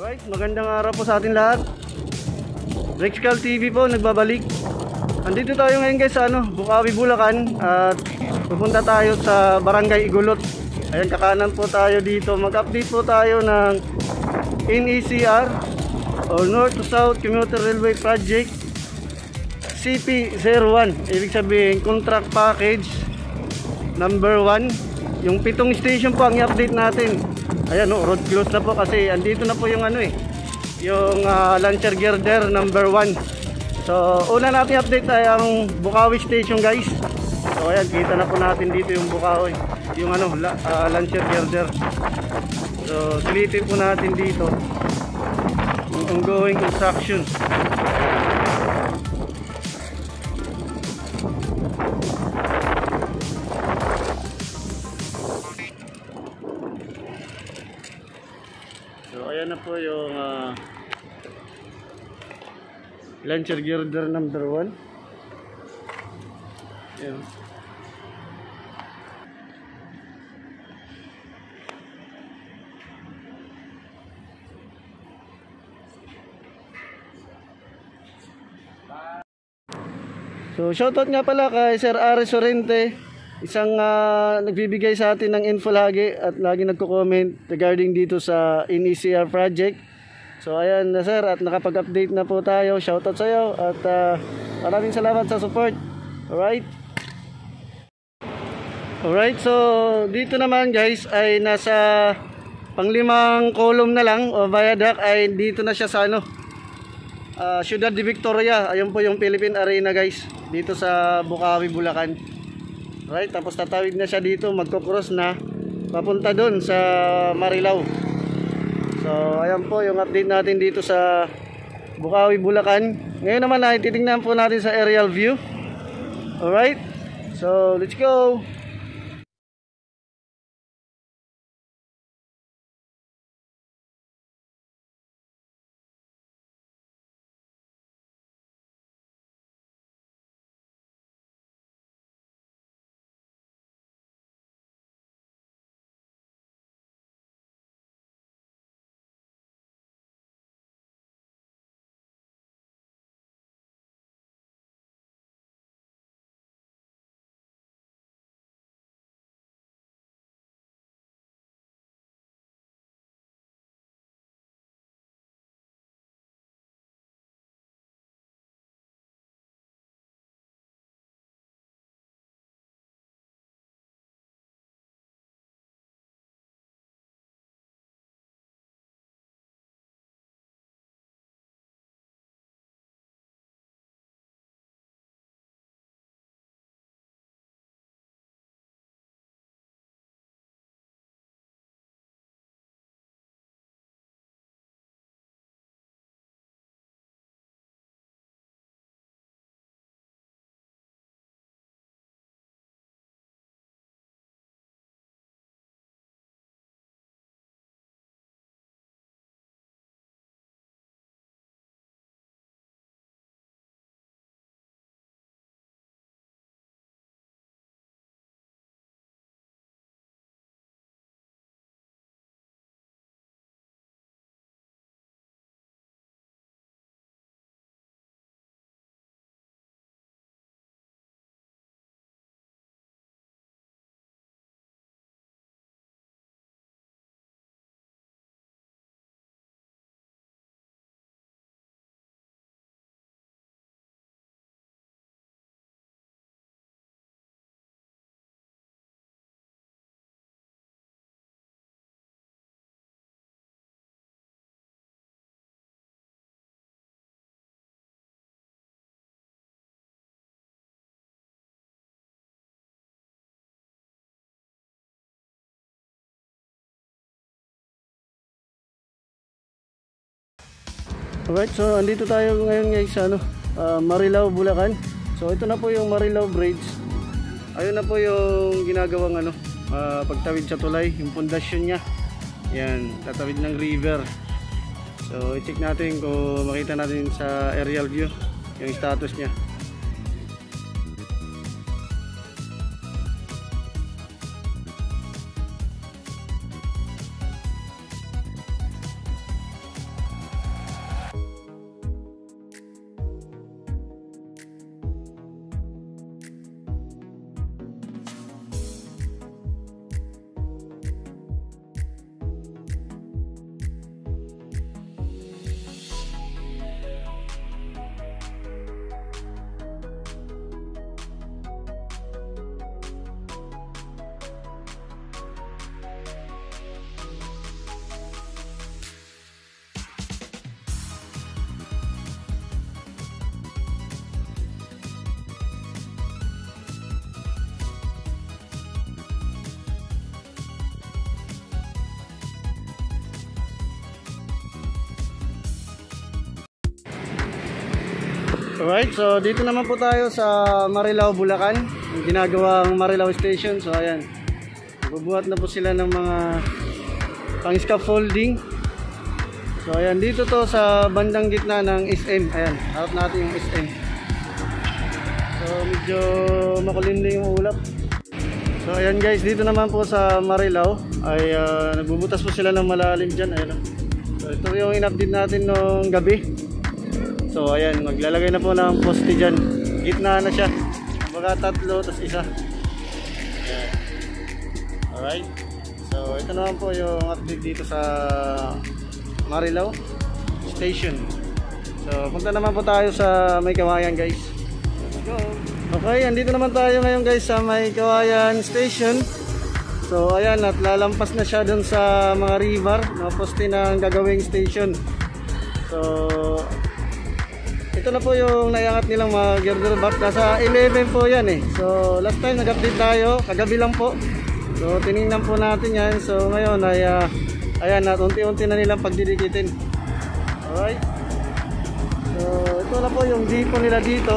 Alright, magandang araw po sa atin lahat. Rexcal TV po, nagbabalik. Andito tayo ngayon guys sa Bukawi, Bulacan. At pupunta tayo sa Barangay Igulot. Ayan, kakanan po tayo dito. Mag-update po tayo ng NECR or North to South Commuter Railway Project CP01. Ibig sabihin, contract package number 1. Yung 7 station po ang i-update natin. Ayan, road close na po kasi andito na po yung yung launcher girder number 1. So una natin update ay ang Bukawi station guys. So ayan, kita na po natin dito yung Bukawi, yung launcher girder. So silitin po natin dito yung ongoing construction. So ayan na po yung launcher girder number 1. Ayan. So shoutout nga pala kay Sir Ares Sorrente, isang nagbibigay sa atin ng info lagi at lagi nagko-comment regarding dito sa NECR project. So ayan na sir, at nakapag-update na po tayo. Shoutout sa iyo at maraming salamat sa support. Alright, so dito naman guys ay nasa pang-5 column na lang o viaduct ay dito na siya sa Ciudad de Victoria. Ayun po yung Philippine Arena guys, dito sa Bukawi, Bulacan. Right, tapos tatawid na siya dito, magko-cross na papunta doon sa Marilao. So ayan po yung update natin dito sa Bukawi, Bulacan. Ngayon naman ay titingnan po natin sa aerial view. Alright, so let's go. Alright, so andito tayo ngayon guys sa Marilao, Bulacan. So ito na po yung Marilao Bridge. Ayun na po yung ginagawang pagtawid sa tulay, yung pundasyon niya. Yan, tatawid ng river. So i-check natin kung makita natin sa aerial view yung status niya. Alright, so dito naman po tayo sa Marilao, Bulacan, yung ginagawang Marilao Station. So ayan, bubuhat na po sila ng mga pang scaffolding. So ayan, dito to sa bandang gitna ng SM. Ayan, harap natin yung SM. So medyo makulimlim yung ulap. So ayan guys, dito naman po sa Marilao ay nagbubutas po sila ng malalim dyan. Ayan. So ito yung in-update natin nung gabi. So ayan, maglalagay na po ng poste dyan. Gitna na siya. Baga tatlo, tas isa. Ayan. Alright. So ito naman po yung update dito sa Marilao Station. So punta naman po tayo sa May Kawayan guys. Let's go. Okay, andito naman tayo ngayon guys sa May Kawayan Station. So ayan, at lalampas na siya dun sa mga river na poste ng gagawing station. So ito na po yung naiangat nilang mga girder box. Nasa 11 po yan eh. So last time nag-update tayo, kagabi lang po. So tinignan po natin yan. So ngayon ay ayan, at unti-unti na nilang pagdidikitin. Alright. So ito na po yung depot nila dito.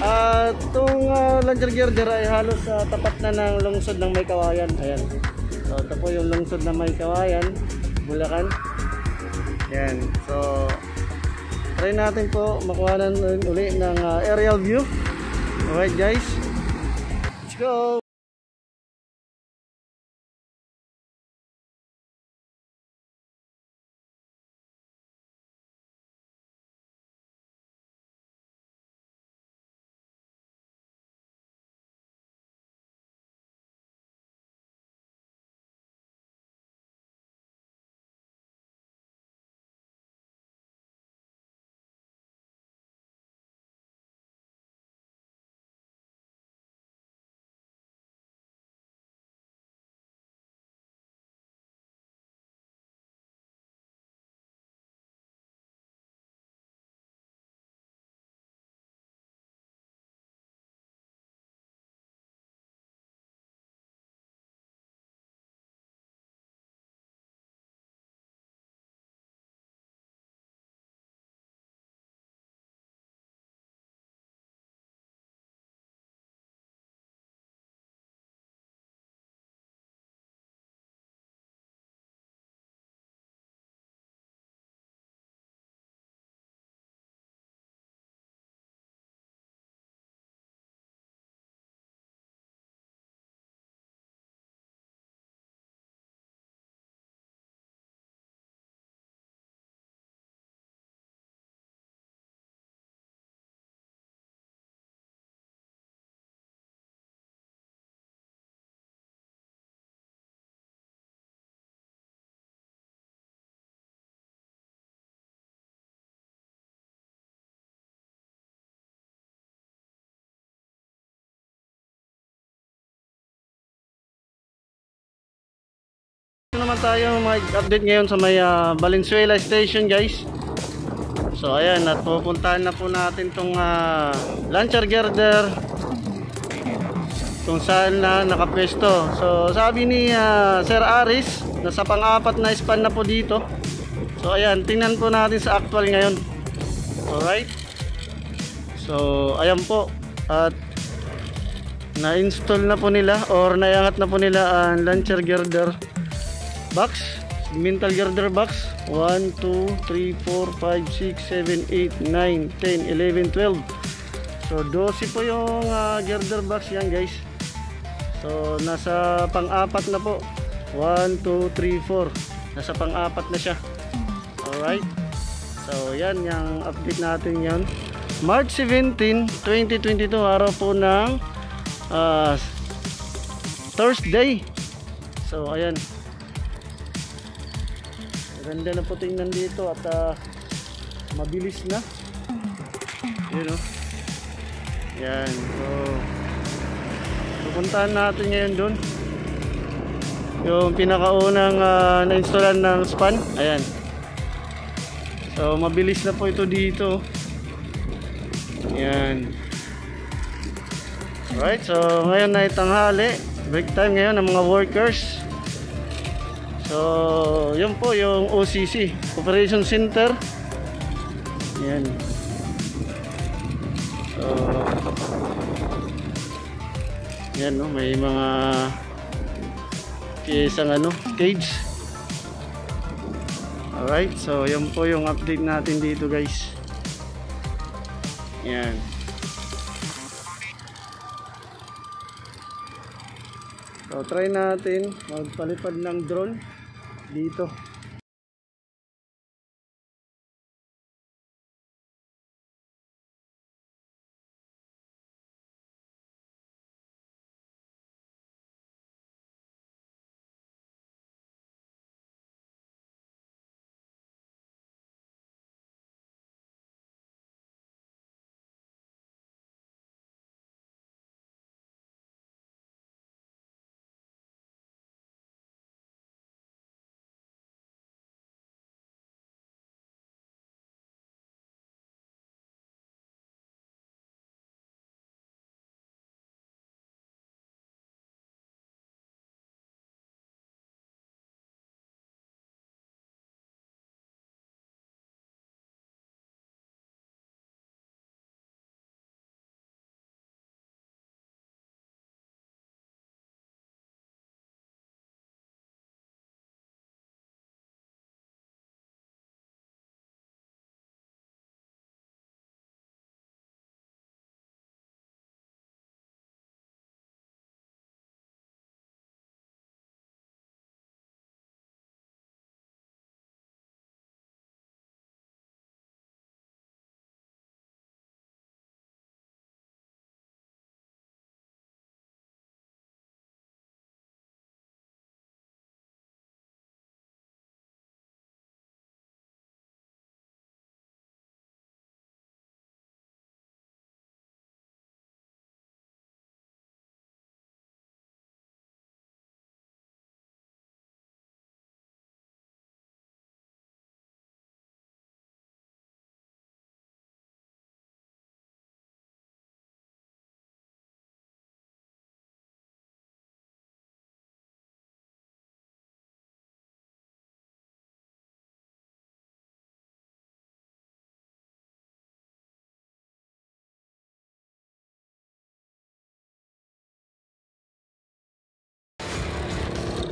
At itong launcher girder ay halos tapat na ng lungsod ng May Kawayan. Ayan. So ito po yung lungsod ng May Kawayan, Bulacan. Ayan. So try natin po makuhanan uli ng aerial view. Alright guys, let's go. Naman tayo mag-update ngayon sa may Valenzuela Station guys. So ayan, at pupuntahan na po natin tong launcher girder kung saan na nakapwesto. So sabi ni Sir Aris, nasa pang-apat na span na po dito. So ayan, tingnan po natin sa actual ngayon. Alright. So ayan po, at na-install na po nila or naiangat na po nila ang launcher girder box, mental girder box. 1, 2, 3, 4, 5, 6, 7, 8, 9, 10, 11, 12. So 12 po yung girder box yan guys. So nasa pang-apat na po. 1, 2, 3, 4. Nasa pang-apat na siya. Alright. So yan yung update natin yan. March 17, 2022, araw po ng Thursday. So ayan, ganda na po tingnan dito at mabilis na. Yun o. Yan. So pupuntahan natin ngayon dun yung pinakaunang na-installan ng span. Ayan. So mabilis na po ito dito. Yan. Alright, so ngayon na tanghali, break time ngayon ng mga workers. So yun po yung OCC, Operation Center. Yan. So, yan no, may mga isang ano, cage. Alright, so yan po yung update natin dito guys. Yan. So try natin magpalipad ng drone dito.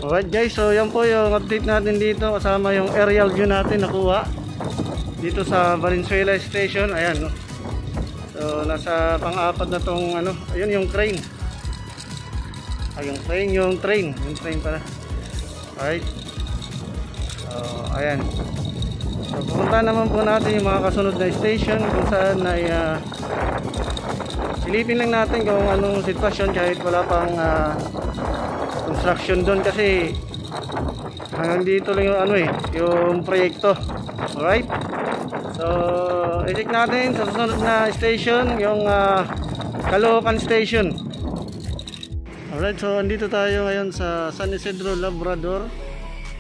Alright guys, so yan po yung update natin dito kasama yung aerial view natin nakuha dito sa Valenzuela Station. Ayan no. So nasa pang-apat na tong ano, ayun yung crane. Ay yung train pala. Alright. So ayan. So pupunta naman po natin yung mga kasunod na station kung saan ay silipin lang natin kung anong sitwasyon kahit wala pang construction doon kasi hanggang dito lang yung ano yung proyekto. Alright, so i-check natin sa susunod na station yung Caloocan Station. Alright, so andito tayo ngayon sa San Isidro Labrador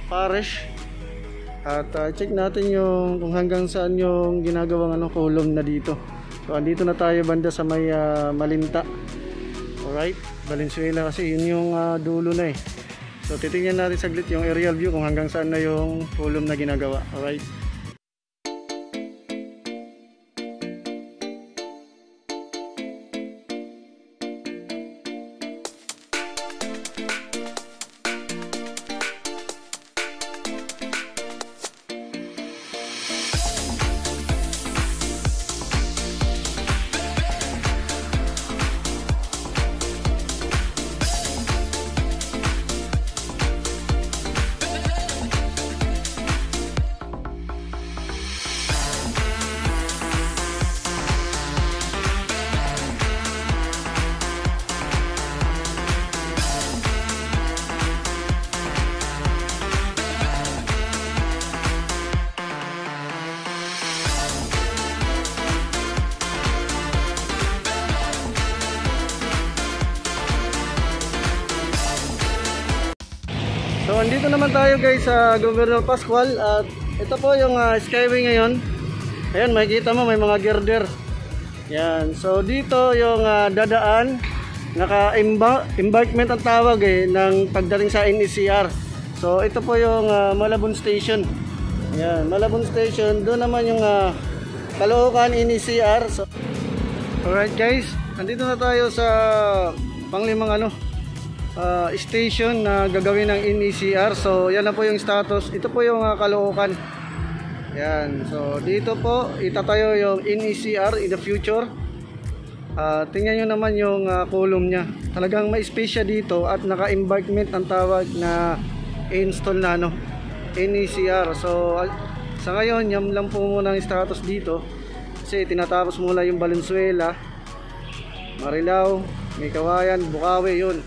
Parish at check natin yung kung hanggang saan yung ginagawang ano, column na dito. So andito na tayo banda sa may Malinta. Alright, Valenzuela kasi yun yung dulo na eh. So titingnan natin saglit yung aerial view kung hanggang saan na yung column na ginagawa. Alright. So andito naman tayo guys sa Governor Pascual at ito po yung skyway ngayon. Ayan, makikita mo may mga girder. Yan. So dito yung dadaan, naka-embankment ang tawag ng pagdating sa NECR. So ito po yung Malabon Station. Yan, Malabon Station. Doon naman yung Caloocan NECR. So Alright guys, nandito na tayo sa panglimang station na gagawin ng NECR. So yan na po yung status. Ito po yung Caloocan. Yan. So dito po itatayo yung NECR in the future. Tingnan nyo naman yung column nya. Talagang may space siya dito at naka-embankment ang tawag na install na NECR. So sa ngayon yan lang po muna ang status dito. Kasi tinatapos muna yung Valenzuela, Marilao, may Kawayan, Bukawi, yun.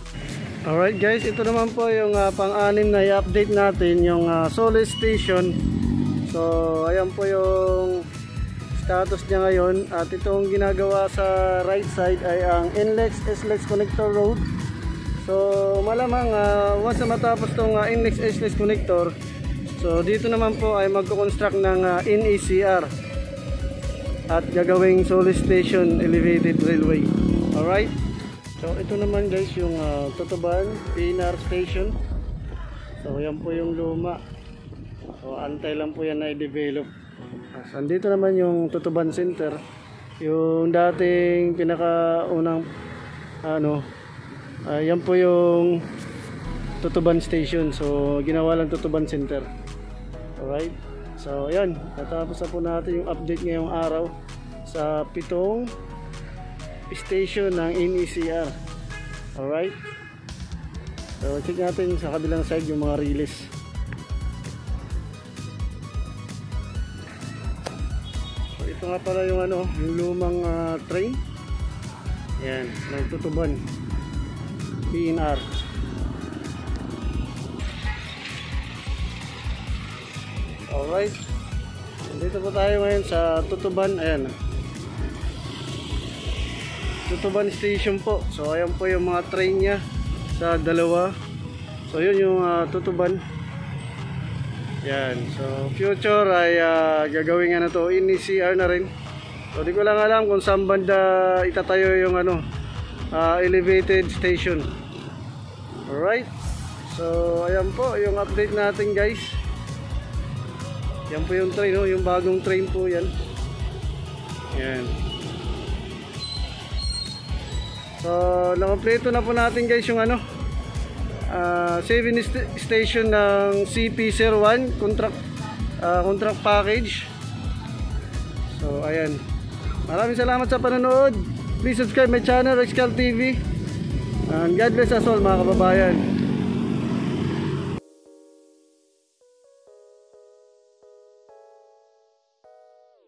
Alright guys, ito naman po yung pang-anim na i-update natin, yung Solis Station. So ayan po yung status niya ngayon. At itong ginagawa sa right side ay ang NLEX SLEX Connector Road. So malamang once na matapos itong NLEX SLEX Connector, so dito naman po ay magko-construct ng NECR at gagawing Solis Station Elevated Railway. Alright, so ito naman guys yung Tutuban PNR Station. So yan po yung luma. So antay lang po yan na i-develop. Andito naman yung Tutuban Center, yung dating pinakaunang yan po yung Tutuban Station. So ginawa lang Tutuban Center. Alright, so ayan, natapos na po natin yung update ngayong araw sa 7 station ng NECR. Alright, so check natin sa kabilang side yung mga release. So ito nga pala yung yung lumang train. Ayan, nagtutuban PNR. Alright, dito po tayo ngayon sa Tutuban. Ayan, Tutuban Station po. So ayan po yung mga train nya sa dalawa. So yun yung Tutuban. Yan, so future ay gagawin nga na to NECR na rin. So di ko lang alam kung saan banda itatayo yung elevated station. Alright, so ayan po yung update natin guys. Yan po yung train, yung bagong train po yan. Yan. So nakompleto na po natin guys yung 7 station ng CP01 contract package. So ayan, maraming salamat sa panonood. Please subscribe my channel, Rexcal TV, and God bless us all mga kababayan.